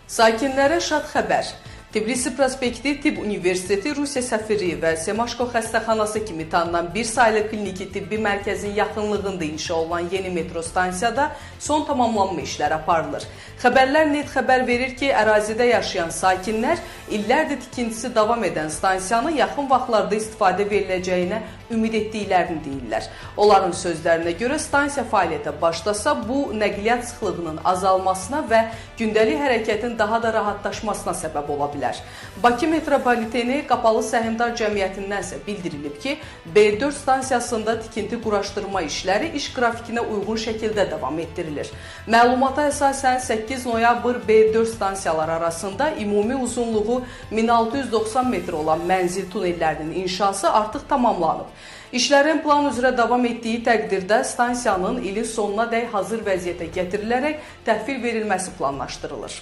Sakinlərə şad xəbər. Tbilisi prospekti Tibb Universiteti, Rusiya səfiri və Semaşko xəstəxanası kimi tanınan bir saylı kliniki tibbi mərkəzin yaxınlığında inşa olunan yeni metro stansiyada son tamamlanma işləri aparılır. Xəbərlər net xəbər verir ki, ərazidə yaşayan sakinlər illərdir tikintisi davam edən stansiyanın yaxın vaxtlarda istifadə veriləcəyinə ümid etdiklərini deyirlər. Onların sözlərinə görə stansiya fəaliyyətə başlasa, bu nəqliyyat sıxlığının azalmasına və gündəlik hərəkətin daha da rahatlaşmasına səbəb ola bilər. Bakı metropoliteni Qapalı Səhmdar Cəmiyyətindən isə bildirilib ki, B4 stansiyasında tikinti quraşdırma işləri iş qrafikinə uyğun şəkildə davam etdirilir. Məlumata əsasən 8 noyabr B4 stansiyalar arasında ümumi uzunluğu 1690 metr olan mənzil tunellərinin inşası artıq tamamlanıb. İşlərin plan üzrə davam etdiyi təqdirdə stansiyanın ilin sonuna dək hazır vəziyyətə gətirilərək təhvil verilməsi planlaşdırılır.